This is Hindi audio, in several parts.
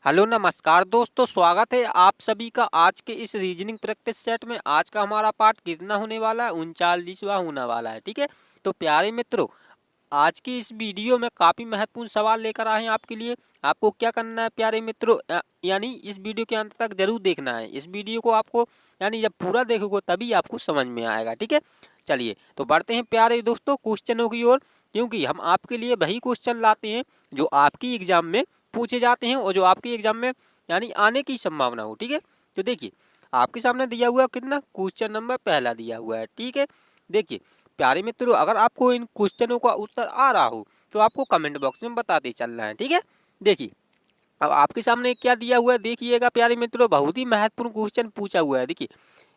हेलो नमस्कार दोस्तों, स्वागत है आप सभी का आज के इस रीजनिंग प्रैक्टिस सेट में। आज का हमारा पार्ट कितना होने वाला है? 39वां होने वाला है। ठीक है, तो प्यारे मित्रों, आज की इस वीडियो में काफ़ी महत्वपूर्ण सवाल लेकर आए हैं आपके लिए। आपको क्या करना है प्यारे मित्रों, यानी इस वीडियो के अंत तक जरूर देखना है। इस वीडियो को आपको यानी जब पूरा देखोगे तभी आपको समझ में आएगा। ठीक है, चलिए तो बढ़ते हैं प्यारे दोस्तों क्वेश्चनों की ओर, क्योंकि हम आपके लिए वही क्वेश्चन लाते हैं जो आपकी एग्जाम में पूछे जाते हैं और जो आपके एग्जाम में यानी आने की संभावना हो। ठीक है, तो देखिए आपके सामने दिया हुआ कितना क्वेश्चन नंबर पहला दिया हुआ है। ठीक है, देखिए प्यारे मित्रों, अगर आपको इन क्वेश्चनों का उत्तर आ रहा हो तो आपको कमेंट बॉक्स में बताते चलना है। ठीक है, देखिए अब आपके सामने क्या दिया हुआ है, देखिएगा प्यारे मित्रों, बहुत ही महत्वपूर्ण क्वेश्चन पूछा हुआ है। देखिए,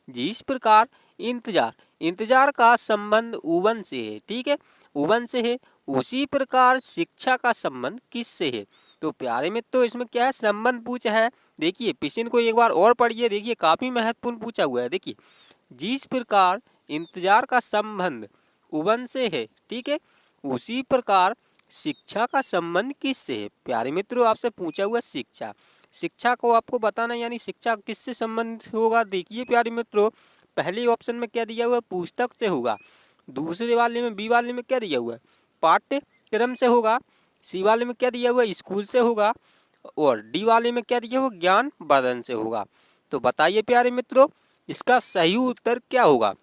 जिस प्रकार इंतजार इंतजार का संबंध उवन से है, ठीक है, उवन से है, उसी प्रकार शिक्षा का संबंध किससे है? तो प्यारे मित्रों, इसमें क्या है, संबंध पूछा है। देखिए क्वेश्चन को एक बार और पढ़िए, देखिए काफी महत्वपूर्ण पूछा हुआ है। देखिए, जिस प्रकार इंतजार का संबंध उवन से है, ठीक है, उसी प्रकार शिक्षा का संबंध किससे है? प्यारे मित्रों, आपसे पूछा हुआ शिक्षा, शिक्षा को आपको बताना यानी शिक्षा किससे संबंधित होगा। देखिए प्यारे मित्रों, पहले ऑप्शन में क्या दिया हुआ है, पुस्तक से होगा। दूसरे वाले में, बी वाले में क्या दिया हुआ है, पाठ्यक्रम से होगा। सी वाले में क्या दिया हुआ है, स्कूल से होगा। और डी वाले में क्या दिया हुआ, ज्ञान वर्धन से होगा। तो बताइए प्यारे मित्रों, इसका सही उत्तर क्या होगा,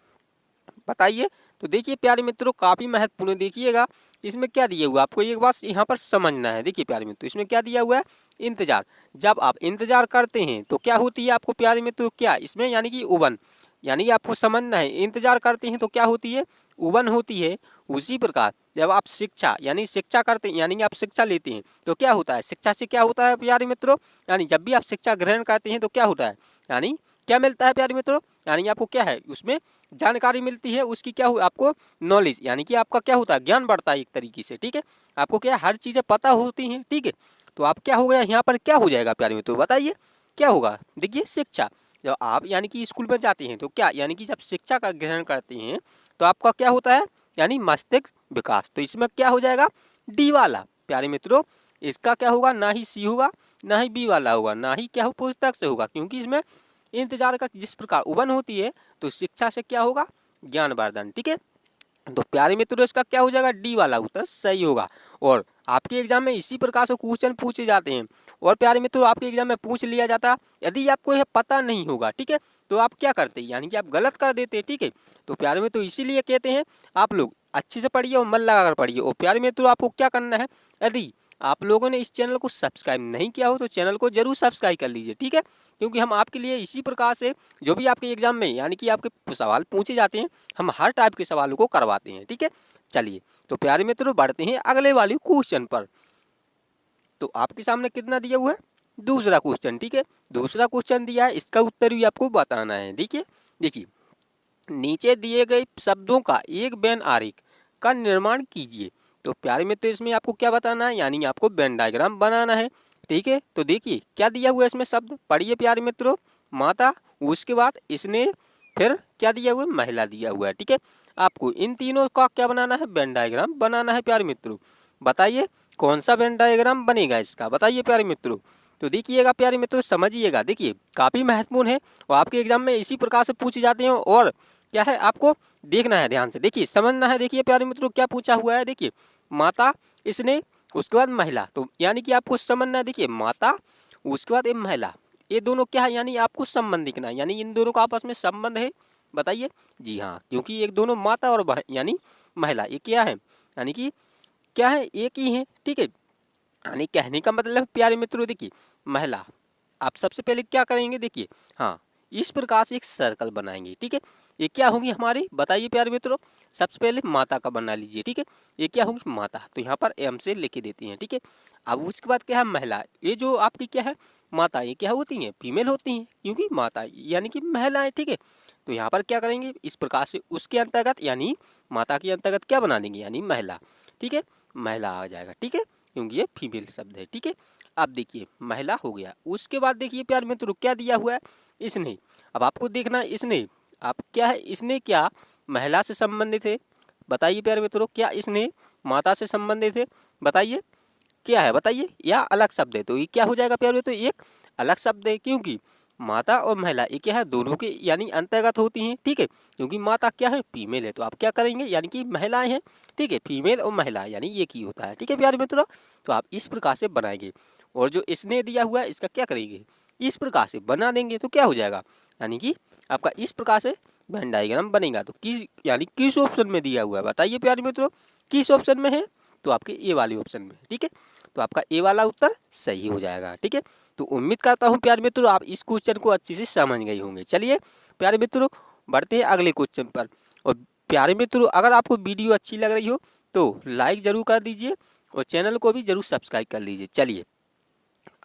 बताइए। तो देखिए प्यारे मित्रों, काफी महत्वपूर्ण, देखिएगा इसमें क्या दिया हुआ है, आपको एक बात यहाँ पर समझना है। देखिए प्यारे मित्रों, इसमें क्या दिया हुआ है, इंतजार। जब आप इंतजार करते हैं तो क्या होती है आपको प्यारे मित्रों, क्या इसमें यानी कि उबन, यानी कि आपको समझना है, इंतजार करते हैं तो क्या होती है, उबन होती है। उसी प्रकार जब आप शिक्षा यानी शिक्षा करते हैं यानी कि आप शिक्षा लेते हैं तो क्या होता है, शिक्षा से क्या होता है प्यारे मित्रों, यानी जब भी आप शिक्षा ग्रहण करते हैं तो क्या होता है, यानी क्या मिलता है प्यारे मित्रों, यानी आपको क्या है, उसमें जानकारी मिलती है, उसकी क्या हो, आपको नॉलेज यानी कि आपका क्या होता है, ज्ञान बढ़ता है एक तरीके से। ठीक है, आपको क्या हर चीज़ें पता होती हैं। ठीक है, तो आप क्या हो गया यहाँ पर, क्या हो जाएगा प्यारे मित्रों, बताइए क्या होगा। देखिए शिक्षा, जब आप यानी कि स्कूल में जाते हैं तो क्या यानी कि जब शिक्षा का ग्रहण करते हैं तो आपका क्या होता है, यानी मस्तिष्क विकास। तो इसमें क्या हो जाएगा, डी वाला प्यारे मित्रों, इसका क्या होगा, ना ही सी होगा ना ही बी वाला होगा, ना ही क्या हो पुस्तक से होगा, क्योंकि इसमें इंतजार का जिस प्रकार उबन होती है तो शिक्षा से क्या होगा, ज्ञानवर्धन। ठीक है, तो प्यारे मित्रों, इसका क्या हो जाएगा, डी वाला उत्तर सही होगा। और आपके एग्जाम में इसी प्रकार से क्वेश्चन पूछे जाते हैं। और प्यारे मित्रों, आपके एग्जाम में पूछ लिया जाता, यदि आपको यह पता नहीं होगा, ठीक है, तो आप क्या करते हैं, यानी कि आप गलत कर देते हैं। ठीक है, तो प्यारे मित्रों, इसीलिए कहते हैं आप लोग अच्छे से पढ़िए और मन लगाकर पढ़िए। और प्यारे मित्रों, आपको क्या करना है, यदि आप लोगों ने इस चैनल को सब्सक्राइब नहीं किया हो तो चैनल को जरूर सब्सक्राइब कर लीजिए। ठीक है, क्योंकि हम आपके लिए इसी प्रकार से जो भी आपके एग्जाम में यानी कि आपके सवाल पूछे जाते हैं, हम हर टाइप के सवालों को करवाते हैं। ठीक है, चलिए तो प्यारे मित्रों, बढ़ते हैं अगले वाले क्वेश्चन पर। तो आपके सामने कितना दिया हुआ है, दूसरा क्वेश्चन। ठीक है, दूसरा क्वेश्चन दिया है, इसका उत्तर भी आपको बताना है। देखिए देखिए, नीचे दिए गए शब्दों का एक वेन आरेख का निर्माण कीजिए। तो प्यारे मित्रों, इसमें आपको क्या बताना है, यानी आपको वेन डायग्राम बनाना है। ठीक है, तो देखिए क्या दिया हुआ है इसमें शब्द, पढ़िए प्यारे मित्रों, माता, उसके बाद इसने, फिर क्या दिया हुआ है, महिला दिया हुआ है। ठीक है, आपको इन तीनों का क्या बनाना है, वेन डायग्राम बनाना है। प्यारे मित्रों बताइए कौन सा वेन डायग्राम बनेगा इसका, बताइए प्यारे मित्रों। तो देखिएगा प्यारे मित्रों, समझिएगा, देखिए काफ़ी महत्वपूर्ण है और आपके एग्जाम में इसी प्रकार से पूछे जाते हैं। और क्या है, आपको देखना है, ध्यान से देखिए, समझना है। देखिए प्यारे मित्रों, क्या पूछा हुआ है, देखिए माता, इसने, उसके बाद महिला। तो यानी कि आपको समझना है, देखिए माता, उसके बाद एक महिला, ये दोनों क्या है, यानी आपको संबंध दिखना है, यानी इन दोनों का आपस में संबंध है। बताइए, जी हाँ, क्योंकि एक दोनों माता और यानी महिला, ये क्या है, यानी कि क्या है, एक ही है। ठीक है, यानी कहने का मतलब प्यारे मित्रों, देखिए महिला, आप सबसे पहले क्या करेंगे, देखिए हाँ, इस प्रकार से एक सर्कल बनाएंगे। ठीक है, ये क्या होंगी हमारी, बताइए प्यारे मित्रों, सबसे पहले माता का बना लीजिए। ठीक है, ये क्या होंगी, माता, तो यहाँ पर एम से लेके देते हैं। ठीक है, अब उसके बाद क्या है, महिला, ये जो आपकी क्या है, माता, ये क्या होती हैं, फीमेल होती हैं, क्योंकि माता यानी कि महिलाएं। ठीक है, तो यहाँ पर क्या करेंगे, इस प्रकार से उसके अंतर्गत यानी माता के अंतर्गत क्या बना देंगे, यानी महिला। ठीक है, महिला आ जाएगा। ठीक है, क्योंकि ये फीमेल शब्द है। ठीक है, अब देखिए महिला हो गया, उसके बाद देखिए प्यार मित्रों क्या दिया हुआ है, इसने। अब आपको देखना है, इसने, आप क्या है, इसने क्या महिला से संबंधित है, बताइए प्यारे मित्रों, क्या इसने माता से संबंधित है, बताइए क्या है बताइए, या अलग शब्द है? तो ये क्या हो जाएगा प्यारे मित्रों, एक अलग शब्द है, क्योंकि माता और महिला ये क्या है, दोनों के यानी अंतर्गत होती हैं, ठीक है। क्योंकि माता क्या है, फीमेल है, तो आप क्या करेंगे, यानी कि महिलाएं हैं, ठीक है, फीमेल और महिला यानी एक ही होता है, ठीक है प्यारे मित्रों। तो आप इस प्रकार से बनाएंगे, और जो इसने दिया हुआ है इसका क्या करेंगे, इस प्रकार से बना देंगे, तो क्या हो जाएगा, यानी कि आपका इस प्रकार से वेन डायग्राम बनेगा। तो किस यानी किस ऑप्शन में दिया हुआ है बताइए प्यारे मित्रों, किस ऑप्शन में है, तो आपके ए वाले ऑप्शन में, ठीक है। तो आपका ए वाला उत्तर सही हो जाएगा, ठीक है। तो उम्मीद करता हूँ प्यारे मित्रों आप इस क्वेश्चन को अच्छे से समझ गए होंगे। चलिए प्यारे मित्रों बढ़ते हैं अगले क्वेश्चन पर। और प्यारे मित्रों अगर आपको वीडियो अच्छी लग रही हो तो लाइक ज़रूर कर दीजिए और चैनल को भी ज़रूर सब्सक्राइब कर लीजिए। चलिए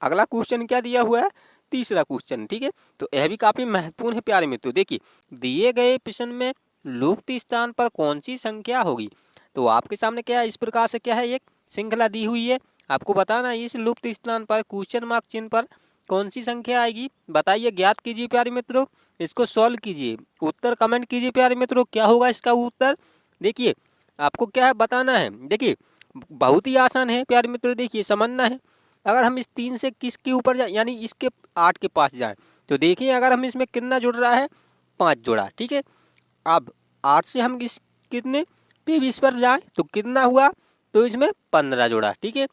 अगला क्वेश्चन क्या दिया हुआ है, तीसरा क्वेश्चन, ठीक है। तो यह भी काफ़ी महत्वपूर्ण है प्यारे मित्रों। देखिए दिए गए प्रश्न में लुप्त स्थान पर कौन सी संख्या होगी। तो आपके सामने क्या है, इस प्रकार से क्या है, एक श्रृंखला दी हुई है, आपको बताना है इस लुप्त स्थान पर क्वेश्चन मार्क चिन्ह पर कौन सी संख्या आएगी। बताइए, ज्ञात कीजिए प्यारे मित्रों, इसको सॉल्व कीजिए, उत्तर कमेंट कीजिए प्यारे मित्रों, क्या होगा इसका उत्तर। देखिए आपको क्या है बताना है, देखिए बहुत ही आसान है प्यारे मित्रों, देखिए समझना है। अगर हम इस 3 से किसके ऊपर जाए, यानी इसके 8 के पास जाए, तो देखिए अगर हम इसमें कितना जुड़ रहा है, 5 जुड़ा, ठीक है। अब 8 से हम इस कितने 23 पर जाए तो कितना हुआ, तो इसमें 15 जुड़ा, ठीक है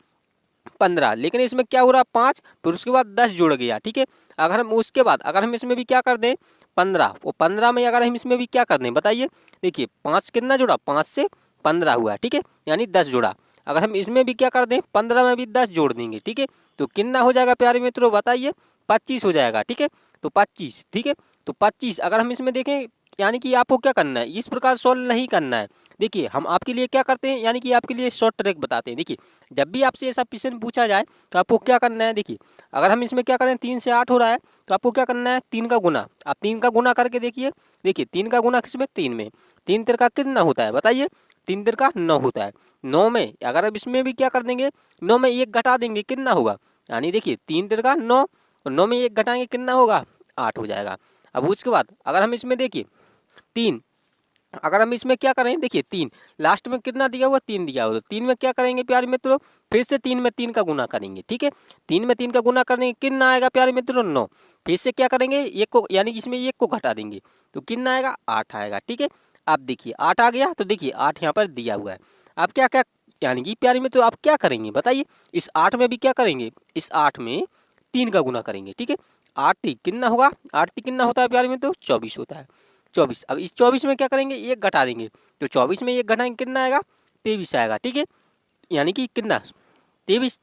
15। लेकिन इसमें क्या हो रहा, 5, फिर उसके बाद 10 जुड़ गया, ठीक है। अगर हम उसके बाद अगर हम इसमें भी क्या कर दें 15, वो 15 में अगर हम इसमें भी क्या कर दें बताइए, देखिए 5 कितना जुड़ा, 5 से 15 हुआ, ठीक है, यानी 10 जुड़ा। अगर हम इसमें भी क्या कर दें 15 में भी 10 जोड़ देंगे, ठीक है, तो कितना हो जाएगा प्यारे मित्रों बताइए, 25 हो जाएगा, ठीक है। तो 25, ठीक है, तो 25 अगर हम इसमें देखें, यानी कि आपको क्या करना है, इस प्रकार सॉल्व नहीं करना है। देखिए हम आपके लिए क्या करते हैं, यानी कि आपके लिए शॉर्ट ट्रिक बताते हैं। देखिए जब भी आपसे ऐसा क्वेश्चन पूछा जाए तो आपको क्या करना है, देखिए अगर हम इसमें क्या करें 3 से 8 हो रहा है, तो आपको क्या करना है 3 का गुना, आप 3 का गुना करके देखिए, देखिए 3 का गुना किसमें, 3 में, 3 तिर का कितना होता है बताइए, 3 तिर का 9 होता है। 9 में अगर अब इसमें भी क्या कर देंगे, 9 में 1 घटा देंगे, कितना होगा, यानी देखिए 3 तिर का 9 और 9 में 1 घटाएंगे कितना होगा, 8 हो जाएगा। अब उसके बाद अगर हम इसमें देखिए 3, अगर हम इसमें क्या करें, देखिए 3 लास्ट में कितना दिया हुआ, 3 दिया हुआ, तो 3 में क्या करेंगे प्यारे मित्रों, फिर से 3 में 3 का गुना करेंगे, ठीक है। 3 में 3 का गुना करेंगे कितना आएगा प्यारे मित्रों, 9। फिर से क्या करेंगे, एक को यानी इसमें एक को घटा देंगे तो कितना आएगा, 8 आएगा, ठीक है। आप देखिए 8 आ गया, तो देखिए 8 यहाँ पर दिया हुआ है। आप क्या क्या यानी कि प्यारे मित्रों आप क्या करेंगे बताइए, इस 8 में भी क्या करेंगे, इस 8 में 3 का गुना करेंगे, ठीक है। 8 3 कितना होगा, 8 3 कितना होता है प्यारे मित्रों, 24 होता है, 24। अब इस 24 में क्या करेंगे, एक घटा देंगे, तो 24 में एक घटाएंगे कितना आएगा, 23 आएगा, ठीक है। यानी कि कितना 23।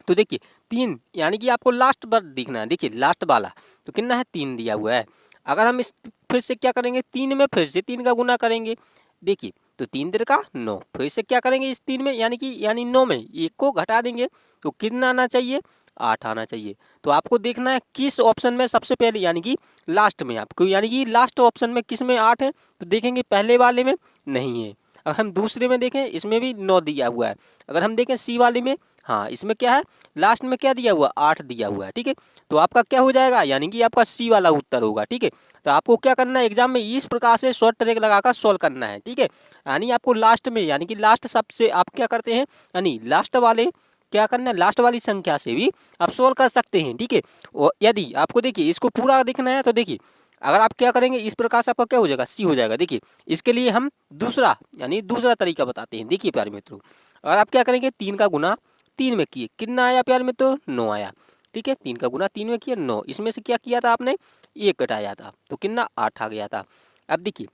तो देखिए 3 यानी कि आपको लास्ट बार दिखना है, देखिए लास्ट वाला तो कितना है, 3 दिया हुआ है। अगर हम इस फिर से क्या करेंगे, 3 में फिर से 3 का गुना करेंगे, देखिए तो 3 तिर का 9, फिर से क्या करेंगे इस 3 में, यानी 9 में 1 को घटा देंगे तो कितना आना चाहिए, 8 आना चाहिए। तो आपको देखना है किस ऑप्शन में सबसे पहले, यानी कि लास्ट में आपको, यानी कि लास्ट ऑप्शन में किस में 8 है, तो देखेंगे पहले वाले में नहीं है। अगर हम दूसरे में देखें इसमें भी 9 दिया हुआ है। अगर हम देखें सी वाले में, हाँ इसमें क्या है, लास्ट में क्या दिया हुआ, 8 दिया हुआ है, ठीक है। तो आपका क्या हो जाएगा, यानी कि आपका सी वाला उत्तर होगा, ठीक है। तो आपको क्या करना है, एग्जाम में इस प्रकार से शॉर्ट ट्रिक लगाकर सॉल्व करना है, ठीक है। यानी आपको लास्ट में, यानी कि लास्ट सबसे आप क्या करते हैं, यानी लास्ट वाले क्या करना है, लास्ट वाली संख्या से भी आप सोल्व कर सकते हैं, ठीक है। और यदि आपको देखिए इसको पूरा देखना है तो देखिए अगर आप क्या करेंगे इस प्रकार से आपका क्या हो जाएगा, सी हो जाएगा। देखिए इसके लिए हम दूसरा यानी दूसरा तरीका बताते हैं। देखिए प्यारे मित्रों अगर आप क्या करेंगे, 3 का गुना 3 में किए कितना आया प्यारे मित्रों, 9 आया, ठीक है। 3 का गुना 3 में किया 9, इसमें से क्या किया था आपने, 1 घटाया था तो कितना 8 आ गया था। अब देखिए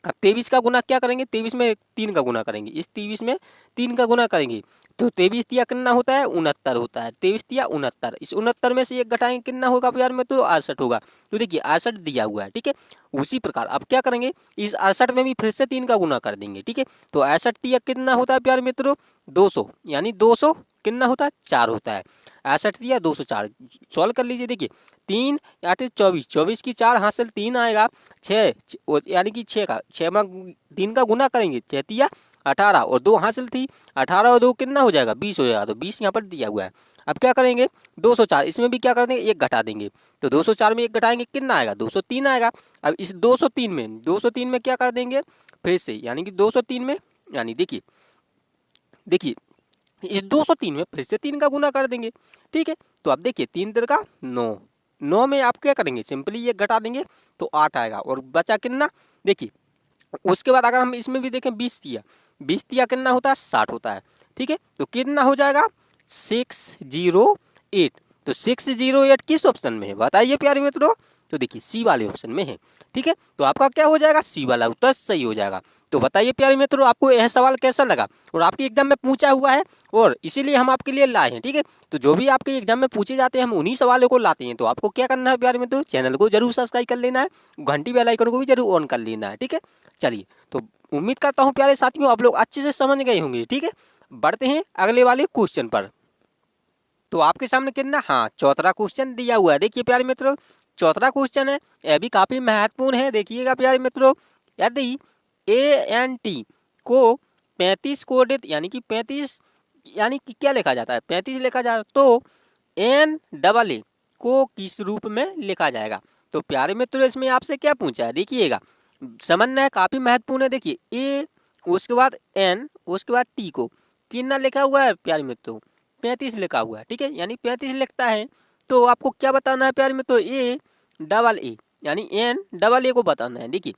अब 23 का गुना क्या करेंगे, 23 में 3 का गुना करेंगे, इस 23 में 3 का गुना करेंगे तो 23 तिया कितना होता है, 69 होता है। 23 तिया 69, इस 69 में से 1 घटाएंगे कितना होगा प्यार में, तो 68 होगा। तो देखिए 68 दिया हुआ है, ठीक है। उसी प्रकार अब क्या करेंगे, इस 68 में भी फिर से 3 का गुना कर देंगे, ठीक है। तो 68 तिया कितना होता है प्यार मित्रों, 200, यानी 200 कितना होता है, 4 होता है। 68 दिया 204, सॉल्व कर लीजिए। देखिए 3 8 24, 24 की 4 हासिल 3 आएगा, 6 यानी कि 6 में 3 का गुना करेंगे, 6 तिया 18 और 2 हासिल थी, 18 और 2 कितना हो जाएगा, 20 हो जाएगा। तो 20 यहाँ पर दिया हुआ है। अब क्या करेंगे 204, इसमें भी क्या कर देंगे, 1 घटा देंगे, तो 204 में 1 घटाएंगे कितना आएगा, 203 आएगा। अब इस 203 में क्या कर देंगे फिर से, यानी कि 203 में, यानी देखिए इस 203 में फिर से 3 का गुना कर देंगे, ठीक है। तो अब देखिए 3 3 का 9, 9 में आप क्या करेंगे, सिंपली ये घटा देंगे तो 8 आएगा और बचा कितना, देखिए। उसके बाद अगर हम इसमें भी देखें 20 तिया, 20 तिया कितना होता है, 60 होता है, ठीक है। तो कितना हो जाएगा, 608। तो 608 किस ऑप्शन में है बताइए प्यारे मित्रों, तो देखिए सी वाले ऑप्शन में है, ठीक है। तो आपका क्या हो जाएगा, सी वाला उत्तर सही हो जाएगा। तो बताइए प्यारे मित्रों आपको यह सवाल कैसा लगा, और आपके एग्जाम में पूछा हुआ है और इसीलिए हम आपके लिए लाए हैं, ठीक है। तो जो भी आपके एग्जाम में पूछे जाते हैं हम उन्हीं सवालों को लाते हैं। तो आपको क्या करना है प्यारे मित्रों, चैनल को जरूर सब्सक्राइब कर लेना है, घंटी बेल आइकन को भी जरूर ऑन कर लेना है, ठीक है। चलिए, तो उम्मीद करता हूँ प्यारे साथियों आप लोग अच्छे से समझ गए होंगे, ठीक है। बढ़ते हैं अगले वाले क्वेश्चन पर। तो आपके सामने कितना, हाँ, चौथा क्वेश्चन दिया हुआ है। देखिए प्यारे मित्रों, चौथा क्वेश्चन है, यह भी काफी महत्वपूर्ण है। देखिएगा प्यारे मित्रों, यदि ANT को 35 कोडित यानी कि 35 यानी कि क्या लिखा जाता है, 35 लिखा जाता है, तो NAA को किस रूप में लिखा जाएगा। तो प्यारे मित्रों इसमें आपसे क्या पूछा है, देखिएगा समझना है, काफी महत्वपूर्ण है। देखिए ए, उसके बाद N, उसके बाद T को कितना लिखा हुआ है प्यारे मित्रों, 35 लिखा हुआ है, ठीक है। यानी 35 लिखता है तो आपको क्या बताना है प्यारे मित्रों, AA यानी NAA को बताना है। देखिए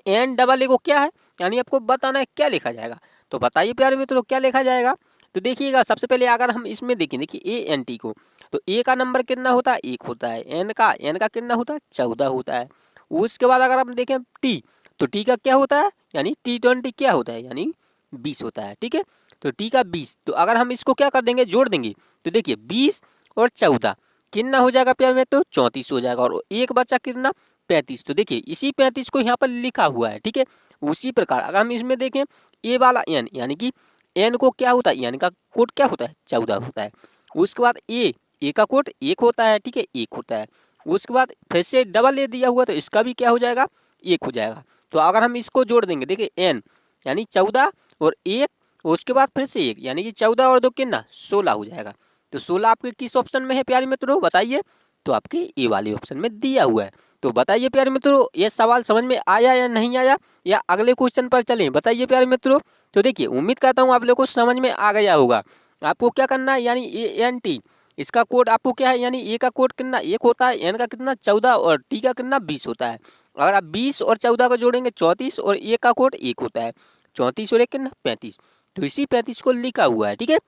NAA को क्या है, यानी आपको बताना है क्या लिखा जाएगा। तो बताइए प्यारे मित्रों क्या लिखा जाएगा। तो देखिएगा सबसे पहले अगर हम इसमें देखें, देखिए ANT को, तो ए का नंबर कितना होता है, 1 होता है। एन का कितना होता है, 14 होता है। उसके बाद अगर हम देखें टी, तो टी का क्या होता है, यानी T20 क्या होता है, यानी 20 होता है, ठीक है। तो टी का 20, तो अगर हम इसको क्या कर देंगे, जोड़ देंगे, तो देखिए 20 और 14 कितना हो जाएगा प्यारे में, तो 34 हो जाएगा। और एक बचा कितना, 35। तो देखिए इसी 35 को यहाँ पर लिखा हुआ है, ठीक है। उसी प्रकार अगर हम इसमें देखें ए वाला एन, यानी कि एन को क्या होता है, एन का कोड क्या होता है, 14 होता है। उसके बाद ए का कोड 1 होता है, ठीक है, 1 होता है। उसके बाद फिर से डबल ए दिया हुआ तो इसका भी क्या हो जाएगा, 1 हो जाएगा। तो अगर हम इसको जोड़ देंगे, देखिए एन यानी 14 और 1, उसके बाद फिर से 1 यानी कि 14 और 2 कितना, 16 हो जाएगा। तो 16 आपके किस ऑप्शन में है प्यारे मित्रों बताइए, तो आपके ए वाले ऑप्शन में दिया हुआ है। तो बताइए प्यारे मित्रों ये सवाल समझ में आया या नहीं आया, या अगले क्वेश्चन पर चलें, बताइए प्यारे मित्रों। तो देखिए उम्मीद करता हूँ आप लोगों को समझ में आ गया होगा। आपको क्या करना है, यानी ANT इसका कोड आपको क्या है, यानी ए का कोड कितना, 1 होता है, एन का कितना 14 और टी का कितना 20 होता है। अगर आप 20 और 14 को जोड़ेंगे 34 और ए का कोड 1 होता है, 34 और 1 कितना 35। तो इसी 35 को लिखा हुआ है, ठीक है।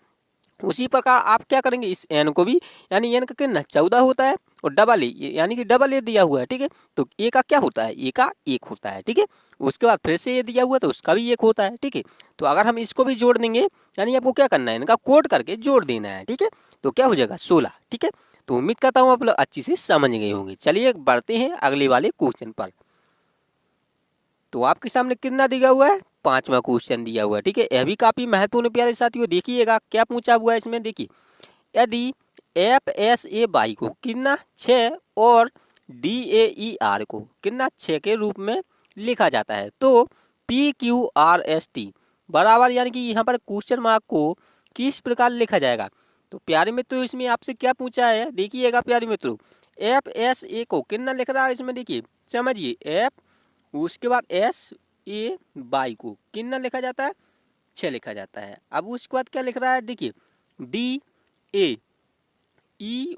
उसी प्रकार आप क्या करेंगे, इस एन को भी, यानी एन का कितना 14 होता है और डबल ए यानी कि डबल ए दिया हुआ है, ठीक है। तो ए का क्या होता है, ए का 1 होता है, ठीक है। उसके बाद फिर से ये दिया हुआ है तो उसका भी 1 होता है, ठीक है। तो अगर हम इसको भी जोड़ देंगे, यानी आपको क्या करना है, इनका कोड करके जोड़ देना है, ठीक है। तो क्या हो जाएगा 16, ठीक है। तो उम्मीद करता हूँ आप लोग अच्छी से समझ गए होंगे। चलिए बढ़ते हैं अगले वाले क्वेश्चन पर। तो आपके सामने कितना दिया हुआ है, 5वां क्वेश्चन दिया हुआ है, ठीक है। यह भी काफी महत्वपूर्ण प्यारे साथियों, देखिएगा क्या पूछा हुआ है इसमें। देखिए यदि FSAY को कितना 6 और DAER को कितना 6 के रूप में लिखा जाता है, तो PQRST बराबर, यानी कि यहाँ पर क्वेश्चन मार्क को किस प्रकार लिखा जाएगा। तो प्यारे मित्रों इसमें आपसे क्या पूछा है, देखिएगा प्यारे मित्रों, FSA को कितना लिख रहा है इसमें, देखिए समझिए, एफ उसके बाद SAY को कितना लिखा जाता है, 6 लिखा जाता है। अब उसके बाद क्या लिख रहा है, देखिए DAE,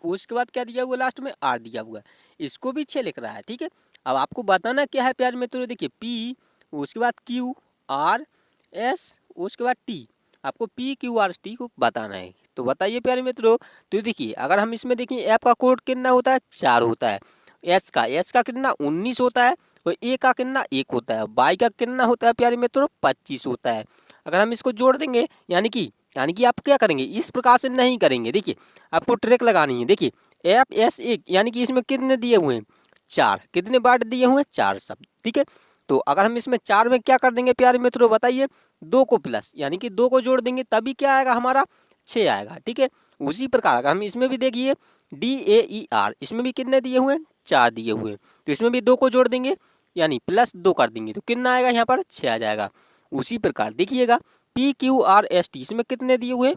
उसके बाद क्या दिया हुआ लास्ट में, R दिया हुआ है, इसको भी 6 लिख रहा है, ठीक है। अब आपको बताना क्या है प्यारे मित्रों, देखिए P, उसके बाद QRS, उसके बाद T, आपको PQRST को बताना है। तो बताइए प्यारे मित्रों। तो देखिए अगर हम इसमें देखिए ऐप का कोड कितना होता है, 4 होता है। एच का कितना 19 होता है, और ए का कितना 1 होता है। बाई का कितना होता है प्यारे मित्रों, 25 होता है। अगर हम इसको जोड़ देंगे, यानी कि आप क्या करेंगे, इस प्रकार से नहीं करेंगे। देखिए आपको ट्रिक लगानी है। देखिए FSA यानी कि इसमें कितने दिए हुए हैं, 4, कितने बार दिए हुए हैं, 4 शब्द, ठीक है। तो अगर हम इसमें 4 में क्या कर देंगे प्यारे मित्रों बताइए, 2 को प्लस यानी कि 2 को जोड़ देंगे तभी क्या आएगा हमारा, 6 आएगा, ठीक है। उसी प्रकार अगर हम इसमें भी देखिए DAER, इसमें भी कितने दिए हुए हैं, 4 दिए हुए हैं। तो इसमें भी 2 को जोड़ देंगे यानी प्लस 2 कर देंगे तो कितना आएगा, यहाँ पर 6 आ जाएगा। उसी प्रकार देखिएगा PQRST, इसमें कितने दिए हुए,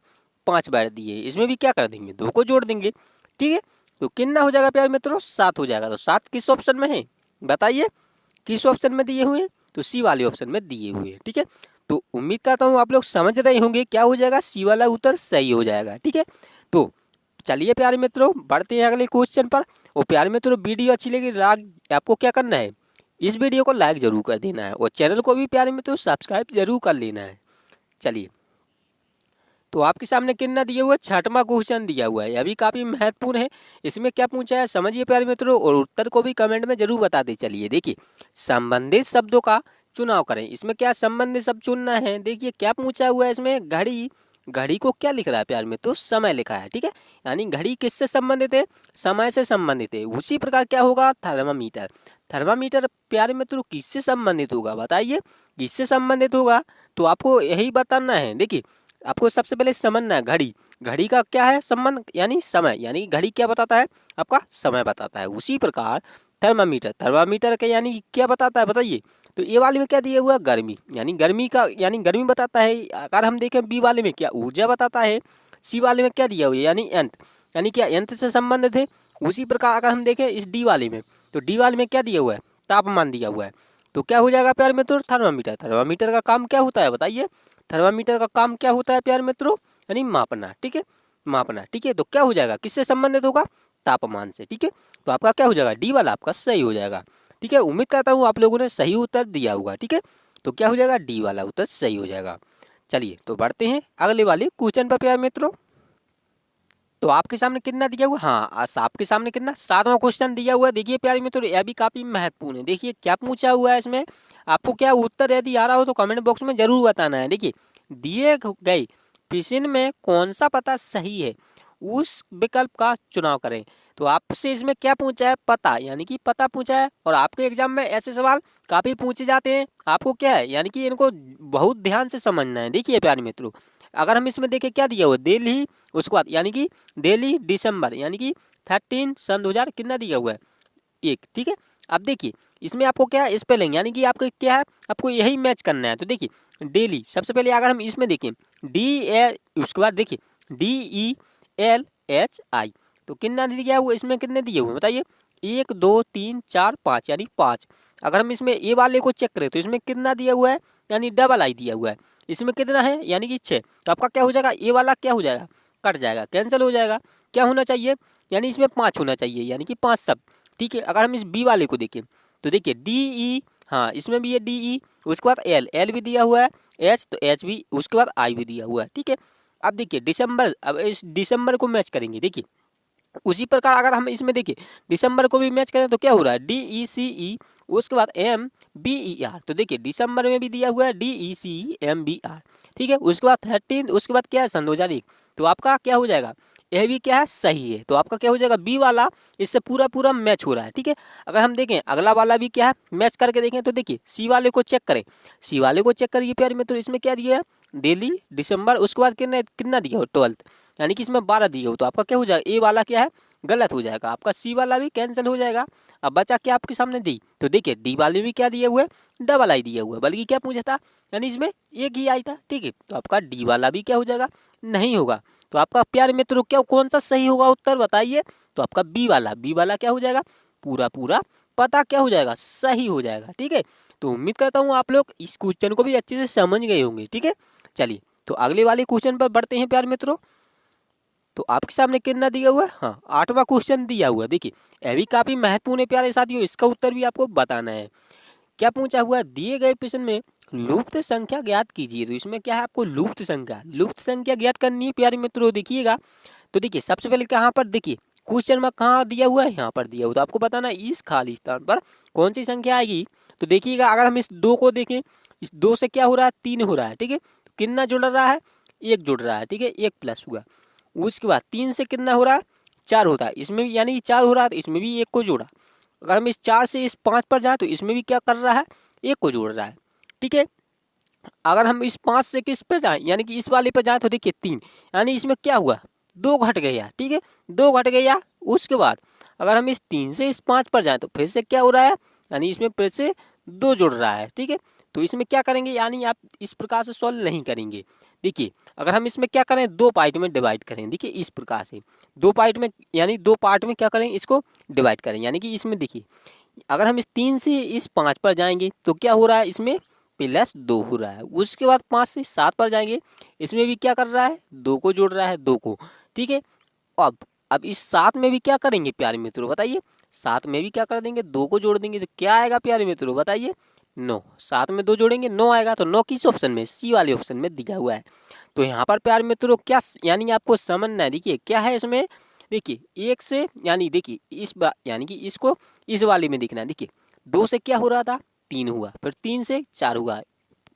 5 बार दिए, इसमें भी क्या कर देंगे, 2 को जोड़ देंगे, ठीक है। तो कितना हो जाएगा प्यारे मित्रों, 7 हो जाएगा। तो 7 किस ऑप्शन में है बताइए, किस ऑप्शन में दिए हुए हैं, तो सी वाले ऑप्शन में दिए हुए हैं, ठीक है। तो उम्मीद करता हूँ आप लोग समझ रहे होंगे क्या हो जाएगा, सी वाला उत्तर सही हो जाएगा। ठीक है, तो चलिए प्यारे मित्रों बढ़ते हैं अगले क्वेश्चन पर। और प्यारे मित्रों वीडियो अच्छी लगी आपको क्या करना है, इस वीडियो को लाइक जरूर कर देना है और चैनल को भी प्यारे मित्रों सब्सक्राइब जरूर कर लेना है। चलिए, तो आपके सामने कितना दिया हुआ है, छठवां क्वेश्चन दिया हुआ है, यह भी काफ़ी महत्वपूर्ण है। इसमें क्या पूछा है समझिए प्यारे मित्रों, और उत्तर को भी कमेंट में जरूर बता दें। चलिए देखिए, संबंधित शब्दों का चुनाव करें। इसमें क्या संबंधित शब्द चुनना है, देखिए क्या पूछा हुआ है इसमें, घड़ी। घड़ी को क्या लिख रहा है प्यारे मित्रों, समय लिखा है। ठीक है, यानी घड़ी किससे संबंधित है, समय से संबंधित है। उसी प्रकार क्या होगा, थर्मामीटर। थर्मामीटर प्यारे मित्रों किससे संबंधित होगा, बताइए किससे संबंधित होगा। तो आपको यही बताना है। देखिए, आपको सबसे पहले समझना है घड़ी। घड़ी का क्या है संबंध, यानी समय, यानी घड़ी क्या बताता है, आपका समय बताता है। उसी प्रकार थर्मामीटर, थर्मामीटर का यानी क्या बताता है बताइए। तो ए वाले में क्या दिया हुआ है, गर्मी, यानी गर्मी का यानी गर्मी बताता है। अगर हम देखें बी वाले में क्या ऊर्जा बताता है। सी वाले में क्या दिया हुआ है, यानी यंत्र, यानी क्या यंत्र से संबंधित है। उसी प्रकार अगर हम देखें इस डी वाले में, तो डी वाले में क्या दिया हुआ है, तापमान दिया हुआ है। तो क्या हो जाएगा प्यारे मित्रों, थर्मामीटर। थर्मामीटर का काम क्या होता है बताइए, थर्मामीटर का काम क्या होता है प्यारे मित्रों, यानी मापना। ठीक है, मापना। ठीक है, तो क्या हो जाएगा, किससे संबंधित होगा, तापमान से। ठीक है, तो आपका क्या हो जाएगा, डी वाला आपका सही हो जाएगा। ठीक है, उम्मीद करता हूँ आप लोगों ने सही उत्तर दिया होगा। ठीक है, तो क्या हो जाएगा, डी वाला उत्तर सही हो जाएगा। चलिए, तो बढ़ते हैं अगले वाले क्वेश्चन पर प्यारे मित्रों। तो आपके सामने कितना दिया हुआ, हाँ आपके सामने कितना, सातवां क्वेश्चन दिया हुआ है। देखिए प्यारे मित्रों यह भी काफी महत्वपूर्ण है। देखिए क्या पूछा हुआ है इसमें, आपको क्या उत्तर यदि आ रहा हो तो कमेंट बॉक्स में जरूर बताना है। देखिए, दिए गए प्रश्न में कौन सा पता सही है, उस विकल्प का चुनाव करें। तो आपसे इसमें क्या पूछा है, पता, यानी कि पता पूछा है। और आपके एग्जाम में ऐसे सवाल काफी पूछे जाते हैं। आपको क्या है, यानी कि इनको बहुत ध्यान से समझना है। देखिए प्यारे मित्रों, अगर हम इसमें देखें क्या दिया हुआ, दिल्ली, उसके बाद यानी कि दिल्ली दिसंबर, यानी कि 13 सन 2000 कितना दिया हुआ है, एक। ठीक है, अब देखिए इसमें आपको क्या है, स्पेलिंग, यानी कि आपको क्या है, आपको यही मैच करना है। तो देखिए डेली, सबसे पहले अगर हम इसमें देखें उसके बाद देखिए DELHI, तो कितना दिया हुआ, इसमें कितने दिए हुए बताइए, 1 2 3 4 5, यानी 5। अगर हम इसमें ए वाले को चेक करें तो इसमें कितना दिया हुआ है, यानी डबल आई दिया हुआ है। इसमें कितना है, यानी कि 6। तो आपका क्या हो जाएगा, ए वाला क्या हो जाएगा, कट जाएगा, कैंसिल हो जाएगा। क्या होना चाहिए, यानी इसमें 5 होना चाहिए, यानी कि 5 शब्द। ठीक है, अगर हम इस बी वाले को देखें तो देखिए DE, हाँ इसमें भी है DE, उसके बाद एल भी दिया हुआ है, एच तो एच भी, उसके बाद आई भी दिया हुआ है। ठीक है, अब देखिए दिसंबर, अब इस दिसंबर को मैच करेंगे। देखिए उसी प्रकार अगर हम इसमें देखिए दिसंबर को भी मैच करें तो क्या हो रहा है, DECE, उसके बाद MBER। तो देखिए दिसंबर में भी दिया हुआ है DECEMBR। ठीक है, उसके बाद 13, उसके बाद क्या है, सन 2001। तो आपका क्या हो जाएगा, यह भी क्या है, सही है। तो आपका क्या हो जाएगा, बी वाला इससे पूरा पूरा मैच हो रहा है। ठीक है, अगर हम देखें अगला वाला भी क्या है, मैच करके देखें तो देखिए सी वाले को चेक करें, सी वाले को चेक करिए प्यारे मित्रों, इसमें क्या दिया है, दिल्ली दिसंबर, उसके बाद कितना कितना दिया हो, 12, यानी कि इसमें 12 दिए हो। तो आपका क्या हो जाएगा, ए वाला क्या है, गलत हो जाएगा, आपका सी वाला भी कैंसिल हो जाएगा। अब बचा क्या आपके सामने डी, तो देखिए डी वाले भी क्या दिए हुए, डबल आई दिया हुआ है, बल्कि क्या पूछा था, यानी इसमें एक ही आई था। ठीक है, तो आपका डी वाला भी क्या हो जाएगा, नहीं होगा। तो आपका प्यारे मित्रों क्या कौन सा सही होगा उत्तर बताइए। तो आपका बी वाला क्या हो जाएगा, पूरा पूरा पता क्या हो जाएगा, सही हो जाएगा। ठीक है, तो उम्मीद करता हूँ आप लोग इस क्वेश्चन को भी अच्छे से समझ गए होंगे। ठीक है, चलिए तो अगले वाले क्वेश्चन पर बढ़ते हैं प्यारे मित्रों। तो आपके सामने कितना दिया हुआ है, हाँ 8वां क्वेश्चन दिया हुआ है। देखिए यह भी काफी महत्वपूर्ण है प्यारे साथियों, इसका उत्तर भी आपको बताना है। क्या पूछा हुआ है, दिए गए प्रश्न में लुप्त संख्या ज्ञात कीजिए। तो इसमें क्या है, आपको लुप्त संख्या ज्ञात करनी है प्यारे मित्रों। देखिएगा, तो देखिए सबसे पहले कहाँ पर, देखिए क्वेश्चन में कहाँ दिया हुआ है, यहाँ पर दिया हुआ। तो आपको बताना है इस खाली स्थान पर कौन सी संख्या आएगी। तो देखिएगा अगर हम इस 2 को देखें, इस 2 से क्या हो रहा है, 3 हो रहा है। ठीक है, तो कितना जुड़ रहा है, 1 जुड़ रहा है। ठीक है, 1 प्लस हुआ। उसके बाद 3 से कितना हो रहा है, 4 होता है, इसमें भी यानी 4 हो रहा है, तो इसमें भी 1 को जोड़ा। अगर हम इस 4 से इस 5 पर जाएँ तो इसमें भी क्या कर रहा है, 1 को जोड़ रहा है। ठीक है, अगर हम इस 5 से किस पे जाएं, यानी कि इस वाले पे जाएं तो देखिए 3, यानी इसमें क्या हुआ, 2 घट गया। ठीक है, 2 घट गया। उसके बाद अगर हम इस 3 से इस 5 पर जाएं तो फिर से क्या हो रहा है, यानी इसमें फिर से 2 जुड़ रहा है। ठीक है, तो इसमें क्या करेंगे, यानी आप इस प्रकार से सॉल्व नहीं करेंगे। देखिए अगर हम इसमें क्या करें, 2 पार्ट में डिवाइड करें। देखिए इस प्रकार से 2 पार्ट में, यानी 2 पार्ट में क्या करें, इसको डिवाइड करें। यानी कि इसमें देखिए अगर हम इस 3 से इस 5 पर जाएंगे तो क्या हो रहा है, इसमें प्लस 2 हो रहा है। उसके बाद 5 से 7 पर जाएंगे, इसमें भी क्या कर रहा है, 2 को जोड़ रहा है, 2 को, ठीक है। अब इस 7 में भी क्या करेंगे प्यारे मित्रों बताइए, 7 में भी क्या कर देंगे, 2 को जोड़ देंगे, तो क्या आएगा प्यारे मित्रों बताइए, 9। 7 में 2 जोड़ेंगे 9 आएगा। तो 9 किस ऑप्शन में, सी वाले ऑप्शन में दिया हुआ है। तो यहाँ पर प्यारे मित्रों क्या यानी आपको समझना है, देखिए क्या है इसमें, देखिए 1 से यानी देखिए यानी कि इसको इस वाले में देखना है। देखिए 2 से क्या हो रहा था, 3 हुआ, फिर 3 से 4 हुआ,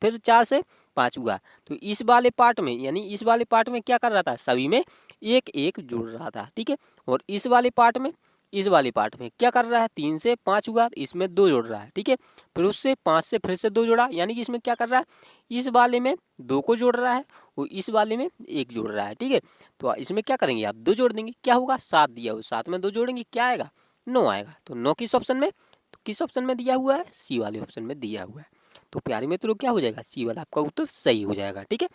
फिर 4 से 5 हुआ। तो इस वाले पार्ट में यानी इस वाले पार्ट में क्या कर रहा था, सभी में 1 1 जुड़ रहा था, ठीक है। और इस वाले पार्ट में क्या कर रहा है, 3 से 5 हुआ, इसमें 2 जोड़ रहा है, ठीक है। फिर उससे 5 से फिर से 2 जोड़ा, यानी कि इसमें क्या कर रहा है, इस वाले में 2 को जोड़ रहा है और इस वाले में 1 जोड़ रहा है, ठीक है। तो इसमें क्या करेंगे आप, 2 जोड़ देंगे, क्या होगा, 7 दिया हुआ, 7 में 2 जोड़ेंगे क्या आएगा, 9 आएगा। तो 9 किस ऑप्शन में, तो किस ऑप्शन में दिया हुआ है, सी वाले ऑप्शन में दिया हुआ है। तो प्यारे मित्रों क्या हो जाएगा, सी वाला आपका उत्तर सही हो जाएगा, ठीक है।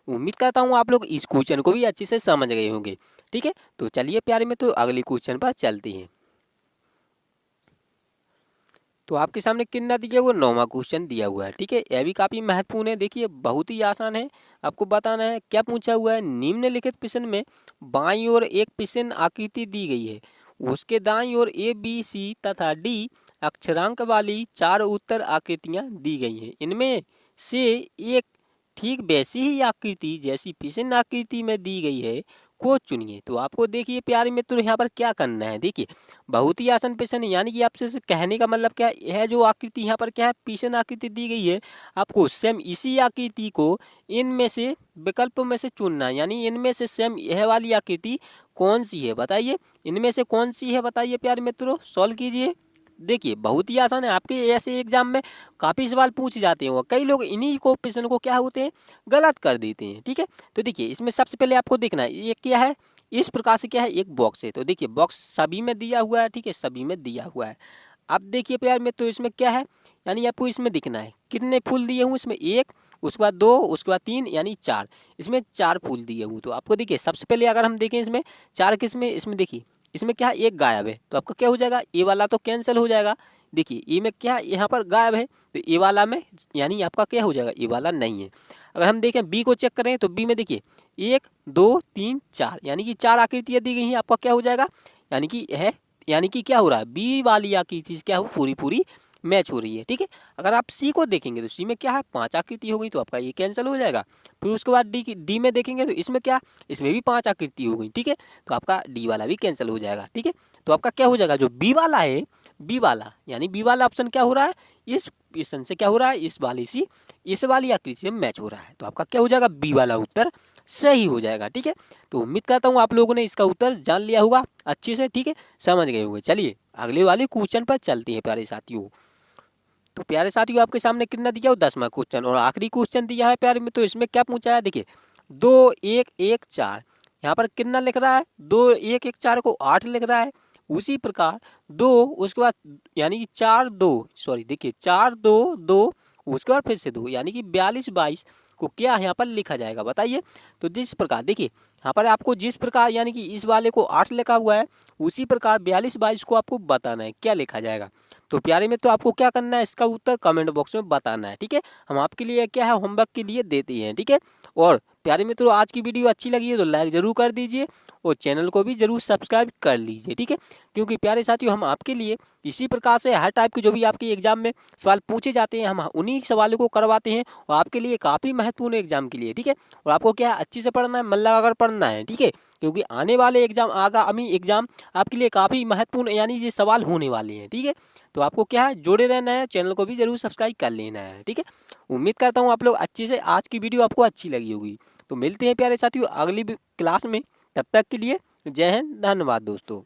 उम्मीद करता हूँ आप लोग इस क्वेश्चन को भी अच्छे से समझ गए होंगे, ठीक है। तो चलिए प्यारे मित्रों अगले क्वेश्चन पर चलते हैं। तो आपके सामने कितना दिया हुआ, 9वां क्वेश्चन दिया हुआ है, ठीक है। यह भी काफ़ी महत्वपूर्ण है, देखिए बहुत ही आसान है। आपको बताना है क्या पूछा हुआ है, निम्नलिखित प्रश्न में बाईं ओर एक प्रश्न आकृति दी गई है, उसके दाईं ओर ए बी सी तथा डी अक्षरांक वाली 4 उत्तर आकृतियां दी गई हैं। इनमें से एक ठीक वैसी ही आकृति जैसी प्रश्न आकृति में दी गई है को चुनिए। तो आपको देखिए प्यारे मित्रों यहाँ पर क्या करना है, देखिए बहुत ही आसान प्रश्न है, यानी कि आपसे कहने का मतलब क्या है, जो आकृति यहाँ पर क्या है, प्रश्न आकृति दी गई है, आपको सेम इसी आकृति को इनमें से विकल्प में से चुनना है। यानी इनमें से सेम यह वाली आकृति कौन सी है बताइए, इनमें से कौन सी है बताइए प्यारे मित्रों, सॉल्व कीजिए। देखिए बहुत ही आसान है, आपके ऐसे एग्जाम में काफ़ी सवाल पूछे जाते हैं और कई लोग इन्हीं को प्रश्न को क्या होते हैं, गलत कर देते हैं, ठीक है। तो देखिए इसमें सबसे पहले आपको देखना है ये क्या है, इस प्रकार से क्या है, एक बॉक्स है। तो देखिए बॉक्स सभी में दिया हुआ है, ठीक है, सभी में दिया हुआ है। अब देखिए प्यार में, तो इसमें क्या है, यानी आपको इसमें दिखना है कितने फूल दिए हुए, इसमें 1, उसके बाद 2, उसके बाद 3 यानी 4, इसमें 4 फूल दिए हुए। तो आपको देखिए सबसे पहले अगर हम देखें इसमें 4 किसमें, इसमें देखिए इसमें क्या है, एक गायब है, तो आपका क्या हो जाएगा, ए वाला तो कैंसिल हो जाएगा। देखिए ए में क्या यहाँ पर गायब है, तो ए वाला में यानी आपका क्या हो जाएगा, ए वाला नहीं है। अगर हम देखें बी को चेक करें तो बी में देखिए 1 2 3 4 यानी कि 4 आकृतियाँ दी गई हैं, आपका क्या हो जाएगा, यानी कि है, यानी कि क्या हो रहा है, बी वाली आकृति क्या हो, पूरी पूरी मैच हो रही है, ठीक है। अगर आप सी को देखेंगे तो सी में क्या है, 5 आकृति हो गई, तो आपका ये कैंसिल हो जाएगा। फिर उसके बाद डी में देखेंगे तो इसमें क्या, इसमें भी 5 आकृति हो गई, ठीक है, तो आपका डी वाला भी कैंसिल हो जाएगा, ठीक है। तो आपका क्या हो जाएगा, जो बी वाला है, बी वाला यानी बी वाला ऑप्शन क्या हो रहा है, इस क्वेश्चन से क्या हो रहा है, इस वाली आकृति से मैच हो रहा है। तो आपका क्या हो जाएगा, बी वाला उत्तर सही हो जाएगा, ठीक है। तो उम्मीद करता हूँ आप लोगों ने इसका उत्तर जान लिया होगा अच्छे से, ठीक है, समझ गए होंगे। चलिए अगले वाले क्वेश्चन पर चलते हैं प्यारे साथियों। तो प्यारे साथियों आपके सामने कितना दिया हो, 10वां क्वेश्चन और आखिरी क्वेश्चन दिया है प्यारे में। तो इसमें क्या पूछा है, देखिए 2 1 1 4 यहाँ पर कितना लिख रहा है, 2 1 1 4 को 8 लिख रहा है। उसी प्रकार 2 उसके बाद यानी कि 4 2 सॉरी देखिए 4 2 2 उसके बाद फिर से 2 यानी कि 42 22 को क्या यहाँ पर लिखा जाएगा बताइए। तो जिस प्रकार देखिए यहाँ पर आपको जिस प्रकार यानी कि इस वाले को 8 लिखा हुआ है, उसी प्रकार 42 22 को आपको बताना है क्या लिखा जाएगा। तो प्यारे में तो आपको क्या करना है, इसका उत्तर कमेंट बॉक्स में बताना है, ठीक है। हम आपके लिए क्या है, होमवर्क के लिए देते हैं, ठीक है। और प्यारे मित्रों आज की वीडियो अच्छी लगी है तो लाइक ज़रूर कर दीजिए और चैनल को भी ज़रूर सब्सक्राइब कर लीजिए, ठीक है। क्योंकि प्यारे साथियों हम आपके लिए इसी प्रकार से हर टाइप के जो भी आपके एग्जाम में सवाल पूछे जाते हैं, हम उन्हीं सवालों को करवाते हैं और आपके लिए काफ़ी महत्वपूर्ण एग्जाम के लिए, ठीक है। और आपको क्या है, अच्छे से पढ़ना है, मन लगाकर पढ़ना है, ठीक है। क्योंकि आने वाले एग्जाम आगामी एग्जाम आपके लिए काफ़ी महत्वपूर्ण यानी ये सवाल होने वाले हैं, ठीक है। तो आपको क्या है, जुड़े रहना है, चैनल को भी जरूर सब्सक्राइब कर लेना है, ठीक है। उम्मीद करता हूँ आप लोग अच्छे से आज की वीडियो आपको अच्छी लगी होगी। तो मिलते हैं प्यारे साथियों अगली क्लास में, तब तक के लिए जय हिंद, धन्यवाद दोस्तों।